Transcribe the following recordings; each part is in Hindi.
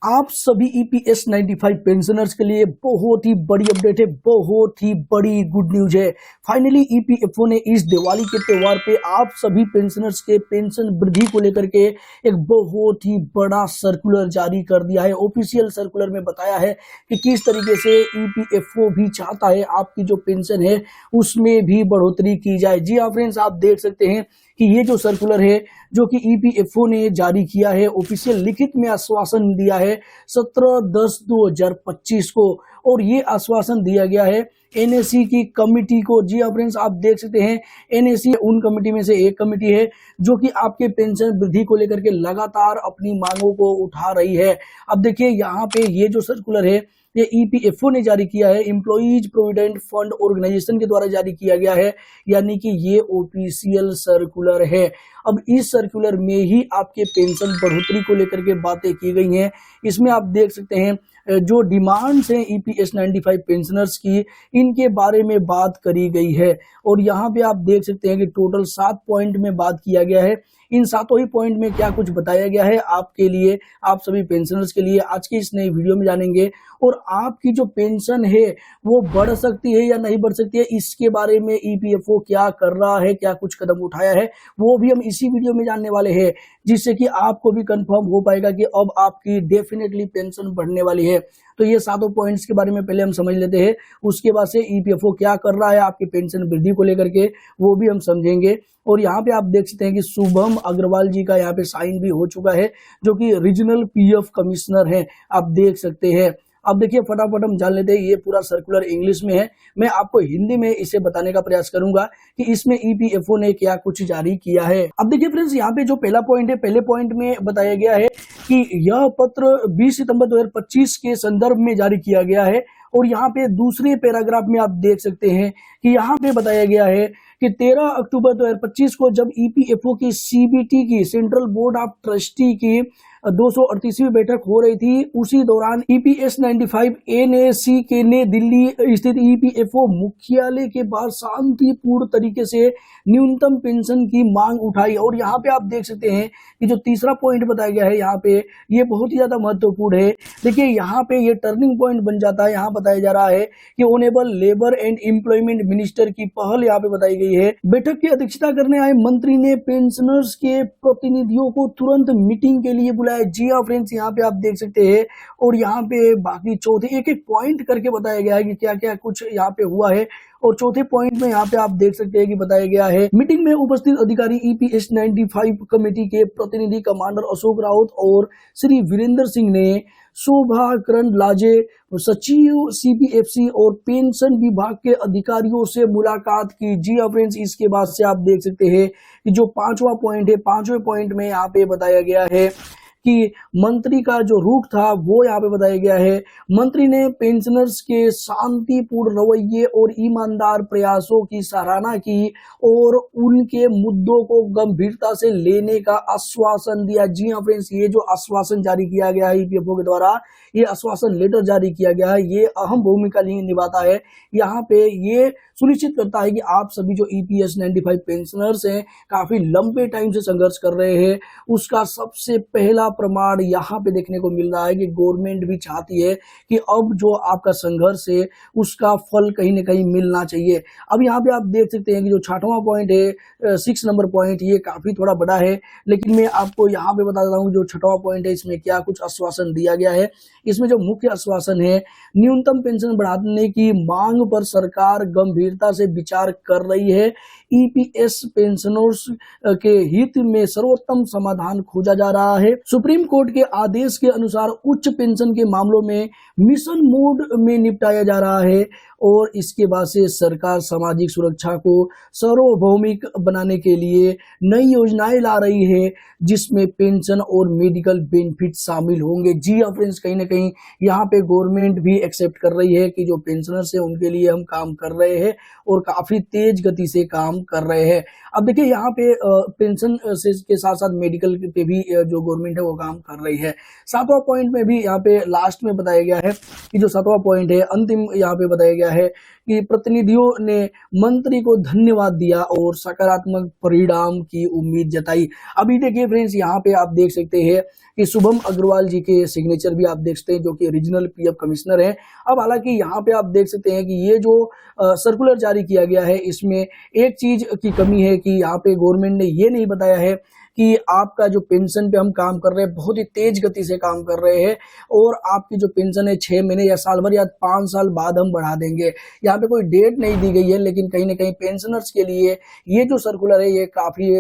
आप सभी ईपीएस 95 पेंशनर्स के लिए बहुत ही बड़ी अपडेट है, बहुत ही बड़ी गुड न्यूज है। फाइनली ईपीएफओ ने इस दिवाली के त्योहार पे आप सभी पेंशनर्स के पेंशन वृद्धि को लेकर के एक बहुत ही बड़ा सर्कुलर जारी कर दिया है। ऑफिशियल सर्कुलर में बताया है कि किस तरीके से ईपीएफओ भी चाहता है आपकी जो पेंशन है उसमें भी बढ़ोतरी की जाए। जी हाँ फ्रेंड्स, आप देख सकते हैं कि ये जो सर्कुलर है जो कि ईपीएफओ ने जारी किया है, ऑफिशियल लिखित में आश्वासन दिया है 17/10/2025 को, और ये आश्वासन दिया गया है एनएसी की कमिटी को। जी हाँ फ्रेंड्स, आप देख सकते हैं एनएसी उन कमिटी में से एक कमिटी है जो कि आपके पेंशन वृद्धि को लेकर के लगातार अपनी मांगों को उठा रही है। अब देखिए यहाँ पे ये जो सर्कुलर है ये ईपीएफओ ने जारी किया है, एम्प्लॉइज प्रोविडेंट फंड ऑर्गेनाइजेशन के द्वारा जारी किया गया है, यानी कि ये ऑफिशियल सर्कुलर है। अब इस सर्कुलर में ही आपके पेंशन बढ़ोतरी को लेकर के बातें की गई हैं। इसमें आप देख सकते हैं जो डिमांड्स हैं ईपीएस 95 पेंशनर्स की, इनके बारे में बात करी गई है। और यहाँ पे आप देख सकते हैं कि टोटल 7 पॉइंट में बात किया गया है। इन सातों ही पॉइंट में क्या कुछ बताया गया है आपके लिए, आप सभी पेंशनर्स के लिए आज की इस नई वीडियो में जानेंगे। और आपकी जो पेंशन है वो बढ़ सकती है या नहीं बढ़ सकती है, इसके बारे में ईपीएफओ क्या कर रहा है, क्या कुछ कदम उठाया है, वो भी हम इसी वीडियो में जानने वाले हैं, जिससे कि आपको भी कंफर्म हो पाएगा कि अब आपकी डेफिनेटली पेंशन बढ़ने वाली है। तो ये सातों पॉइंट्स के बारे में पहले हम समझ लेते हैं, उसके बाद से ईपीएफओ क्या कर रहा है आपकी पेंशन वृद्धि को लेकर के वो भी हम समझेंगे। और यहाँ पे आप देख सकते हैं कि शुभम अग्रवाल जी का यहाँ पे साइन भी हो चुका है, जो कि रीजनल पीएफ कमिश्नर है, आप देख सकते हैं। अब देखिए फटाफट हम जान लेते हैं, ये पूरा सर्कुलर इंग्लिश में है, मैं आपको हिंदी में इसे बताने का प्रयास करूंगा कि इसमें ईपीएफओ ने क्या कुछ जारी किया है। अब देखिए फ्रेंड्स, यहाँ पे जो पहला पॉइंट है, पहले पॉइंट में बताया गया है कि यह पत्र 20 सितंबर 2025 के संदर्भ में जारी किया गया है। और यहाँ पे दूसरे पैराग्राफ में आप देख सकते हैं कि यहाँ पे बताया गया है कि 13 अक्टूबर 2025 को जब ईपीएफओ की सीबीटी की सेंट्रल बोर्ड ऑफ ट्रस्टी की 238वीं बैठक हो रही थी, उसी दौरान ईपीएस 95 एनएसी के ने दिल्ली स्थित ईपीएफओ मुख्यालय के बाहर शांतिपूर्ण तरीके से न्यूनतम पेंशन की मांग उठाई। और यहाँ पे आप देख सकते हैं कि जो तीसरा पॉइंट बताया गया है यहाँ पे, ये बहुत ही ज्यादा महत्वपूर्ण है। देखिए यहाँ पे ये टर्निंग पॉइंट बन जाता है। यहाँ बताया जा रहा है कि honourable labour and employment minister की पहल यहाँ पे बताई गई है। बैठक की अध्यक्षता करने आए मंत्री ने पेंशनर्स के प्रतिनिधियों को तुरंत मीटिंग के लिए बुलाया। जी हाँ फ्रेंड्स, यहाँ पे आप देख सकते हैं। और यहाँ पे बाकी चौथे एक एक पॉइंट करके बताया गया है कि क्या क्या कुछ यहाँ पे हुआ है। और चौथे पॉइंट में यहाँ पे आप देख सकते हैं कि बताया गया है, मीटिंग में उपस्थित अधिकारी ईपीएस 95 कमेटी के प्रतिनिधि कमांडर अशोक राउत और श्री वीरेंद्र सिंह ने शोभा करंडलाजे, सचिव सीपीएफसी और पेंशन विभाग के अधिकारियों से मुलाकात की। जी हाँ फ्रेंड्स, इसके बाद से आप देख सकते हैं कि जो पांचवा पॉइंट है, पांचवें पॉइंट में यहाँ पे बताया गया है कि मंत्री का जो रुख था वो यहाँ पे बताया गया है। मंत्री ने पेंशनर्स के शांतिपूर्ण रवैये और ईमानदार प्रयासों की सराहना की और उनके मुद्दों को गंभीरता से लेने का आश्वासन दिया। जी हाँ फ्रेंड्स, ये जो आश्वासन जारी किया गया है ईपीएफओ के द्वारा, ये आश्वासन लेटर जारी किया गया है, ये अहम भूमिका निभाता है। यहाँ पे ये सुनिश्चित करता है कि आप सभी जो ईपीएस 95 पेंशनर्स हैं, काफी लंबे टाइम से संघर्ष कर रहे हैं, उसका सबसे पहला प्रमाण यहाँ पे देखने को मिल रहा है कि गवर्नमेंट भी चाहती है कि अब जो आपका संघर्ष है उसका फल कहीं ना कहीं मिलना चाहिए। अब यहाँ पे आप देख सकते हैं कि जो 6वां पॉइंट है, 6 नंबर पॉइंट, ये काफी थोड़ा बड़ा है, लेकिन मैं आपको यहाँ पे बता देता हूँ जो 6वां पॉइंट है इसमें क्या कुछ आश्वासन दिया गया है। इसमें जो मुख्य आश्वासन है, न्यूनतम पेंशन बढ़ाने की मांग पर सरकार गंभीरता से विचार कर रही है। ईपीएस पेंशनर्स के हित में सर्वोत्तम समाधान खोजा जा रहा है। सुप्रीम कोर्ट के आदेश के अनुसार उच्च पेंशन के मामलों में मिशन मोड में निपटाया जा रहा है। और इसके बाद से सरकार सामाजिक सुरक्षा को सार्वभौमिक बनाने के लिए नई योजनाएं ला रही है, जिसमें पेंशन और मेडिकल बेनिफिट शामिल होंगे। जी हाँ फ्रेंड्स, कहीं ना कहीं यहाँ पे गवर्नमेंट भी एक्सेप्ट कर रही है कि जो पेंशनर्स है उनके लिए हम काम कर रहे हैं और काफी तेज गति से काम कर रहे हैं। अब देखिए यहाँ पे पेंशन से के साथ साथ मेडिकल पे भी जो गवर्नमेंट है वो काम कर रही है। 7वां पॉइंट में भी यहाँ पे लास्ट में बताया गया है कि जो 7वां पॉइंट है, अंतिम यहाँ पे बताया गया है कि प्रतिनिधियों ने मंत्री को धन्यवाद दिया और सकारात्मक परिणाम की उम्मीद जताई। अभी देखिए फ्रेंड्स, यहाँ पे आप देख सकते हैं कि शुभम अग्रवाल जी के सिग्नेचर भी आप देख सकते हैं, जो कि रीजनल पीएफ कमिश्नर है। अब हालांकि यहाँ पे आप देख सकते हैं कि ये जो सर्कुलर जारी किया गया है, इसमें एक चीज की कमी है कि यहाँ पे गवर्नमेंट ने ये नहीं बताया है कि आपका जो पेंशन पे हम काम कर रहे हैं, बहुत ही तेज गति से काम कर रहे हैं और आपकी जो पेंशन है 6 महीने या साल भर या 5 साल बाद हम बढ़ा देंगे। यहाँ पे कोई डेट नहीं दी गई है, लेकिन कहीं ना कहीं पेंशनर्स के लिए ये जो सर्कुलर है ये काफी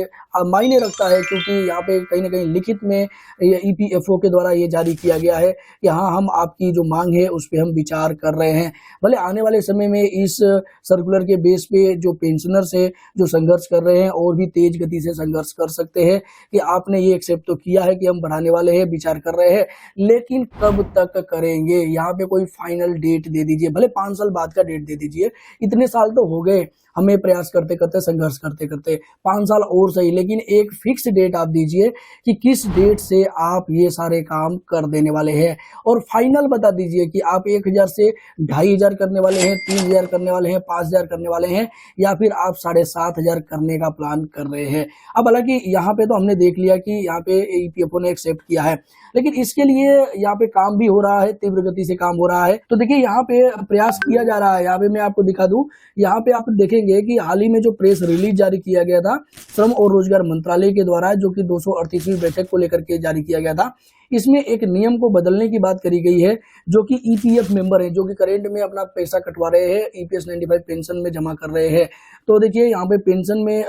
मायने रखता है, क्योंकि यहाँ पे कहीं ना कहीं लिखित में ईपीएफओ के द्वारा ये जारी किया गया है कि हाँ, हम आपकी जो मांग है उस पर हम विचार कर रहे हैं। भले आने वाले समय में इस सर्कुलर के बेस पे जो पेंशनर्स है जो संघर्ष कर रहे हैं और भी तेज गति से संघर्ष कर सकते हैं कि आपने ये एक्सेप्ट तो किया है कि हम बढ़ाने वाले हैं, विचार कर रहे हैं, लेकिन कब तक करेंगे, यहाँ पे कोई फाइनल डेट दे दीजिए। भले 5 साल बाद का डेट दे दीजिए, इतने साल तो हो गए हमें प्रयास करते करते, संघर्ष करते करते, 5 साल और सही, लेकिन एक फिक्स डेट आप दीजिए कि किस डेट से आप ये सारे काम कर देने वाले हैं और फाइनल बता दीजिए कि आप 1000 से 2500 करने वाले हैं, 3000 करने वाले हैं, 5000 करने वाले हैं, या फिर आप 7500 करने का प्लान कर रहे हैं। अब हालांकि यहाँ पे तो हमने देख लिया कि यहाँ पे ईपीएफओ ने एक्सेप्ट किया है, लेकिन इसके लिए यहाँ पे काम भी हो रहा है, तीव्र गति से काम हो रहा है। तो देखिए यहाँ पे प्रयास किया जा रहा है। यहाँ पे मैं आपको दिखा दूं, यहाँ पे आप देखेंगे कि हाल ही में जो प्रेस रिलीज जारी किया गया था श्रम और रोजगार मंत्रालय के द्वारा, जो कि 238वीं बैठक को लेकर के जारी किया गया था, इसमें एक नियम को बदलने की बात करी गई है। जो कि ईपीएफ मेंबर हैं, जो कि करेंट में अपना पैसा कटवा रहे हैं, ईपीएस 95 पेंशन में जमा कर रहे हैं, तो देखिए यहाँ पे पेंशन में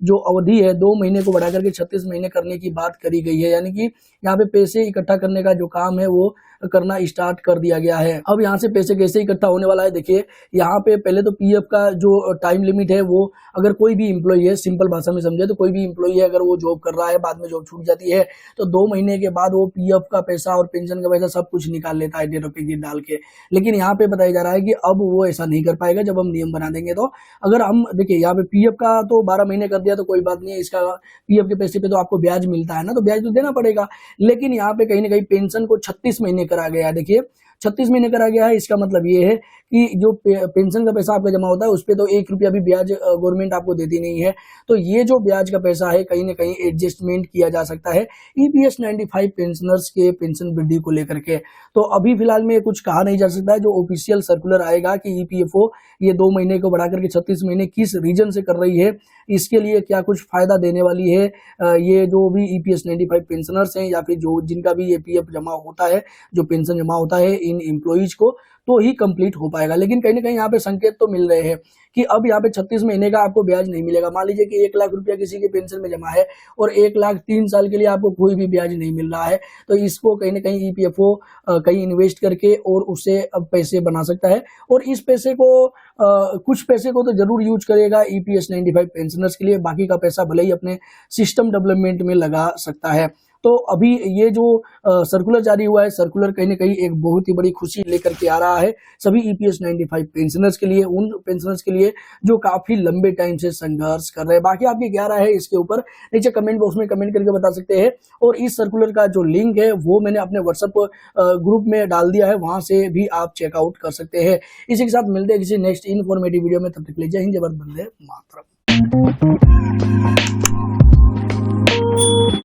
जो अवधि है 2 महीने को बढ़ा करके 36 महीने करने की बात करी गई है। यानी कि यहाँ पे पैसे इकट्ठा करने का जो काम है वो करना स्टार्ट कर दिया गया है। अब यहाँ से पैसे कैसे इकट्ठा होने वाला है, देखिए यहाँ पे पहले तो पीएफ का जो टाइम लिमिट है, वो अगर कोई भी एम्प्लॉई है, सिंपल भाषा में समझे तो कोई भी एम्प्लॉई है, अगर वो जॉब कर रहा है, बाद में जॉब छूट जाती है, तो 2 महीने के बाद वो पीएफ का पैसा और पेंशन का पैसा सब कुछ निकाल लेता है डेट ऑफ एग्जिट डाल के। लेकिन यहाँ पे बताया जा रहा है कि अब वो ऐसा नहीं कर पाएगा जब हम नियम बना देंगे। तो अगर हम देखिए यहाँ पे पीएफ का तो 12 महीने कर दिया तो कोई बात नहीं है, इसका पीएफ के पैसे पे तो आपको ब्याज मिलता है ना, तो ब्याज तो देना पड़ेगा। लेकिन यहाँ पे कहीं ना कहीं पेंशन को 36 महीने करा गया है। देखिए 36 महीने करा गया है, इसका मतलब ये है कि जो पेंशन का पैसा आपका जमा होता है उस पर तो 1 रुपया भी ब्याज गवर्नमेंट आपको देती नहीं है। तो ये जो ब्याज का पैसा है कहीं ना कहीं एडजस्टमेंट किया जा सकता है ईपीएस 95 पेंशनर्स के पेंशन वृद्धि को लेकर के। तो अभी फिलहाल में कुछ कहा नहीं जा सकता है। जो ऑफिशियल सर्कुलर आएगा कि ईपीएफओ ये 2 महीने को बढ़ा करके 36 महीने किस रीजन से कर रही है, इसके लिए क्या कुछ फायदा देने वाली है, ये जो भी ईपीएस 95 पेंशनर्स हैं या फिर जो जिनका भी ये पीएफ जमा होता है, जो पेंशन जमा होता है इन एम्प्लॉइज को, तो ही कंप्लीट हो पाएगा। लेकिन कहीं ना कहीं यहाँ पे संकेत तो मिल रहे हैं कि अब यहाँ पे 36 महीने का आपको ब्याज नहीं मिलेगा। मान लीजिए कि 1 लाख रुपया किसी के पेंशन में जमा है और 1 लाख 3 साल के लिए आपको कोई भी ब्याज नहीं मिल रहा है, तो इसको कहीं ना कहीं ईपीएफओ कहीं इन्वेस्ट करके और उससे अब पैसे बना सकता है। और इस पैसे को कुछ पैसे को तो जरूर यूज करेगा ईपीएस 95 पेंशनर्स के लिए, बाकी का पैसा भले ही अपने सिस्टम डेवलपमेंट में लगा सकता है। तो अभी ये जो सर्कुलर जारी हुआ है, सर्कुलर कहीं ना कहीं एक बहुत ही बड़ी खुशी लेकर के आ रहा है सभी ईपीएस 95 पेंशनर्स के लिए, उन पेंशनर्स के लिए जो काफी लंबे टाइम से संघर्ष कर रहे हैं। बाकी आपकी क्या राय है इसके ऊपर नीचे कमेंट बॉक्स में कमेंट करके बता सकते हैं। और इस सर्कुलर का जो लिंक है वो मैंने अपने व्हाट्सएप ग्रुप में डाल दिया है, वहां से भी आप चेकआउट कर सकते हैं। इसी के साथ मिलते हैं किसी नेक्स्ट इन्फॉर्मेटिव वीडियो में, तब तक के लिए जय हिंद, जय भारत, वंदे मातरम।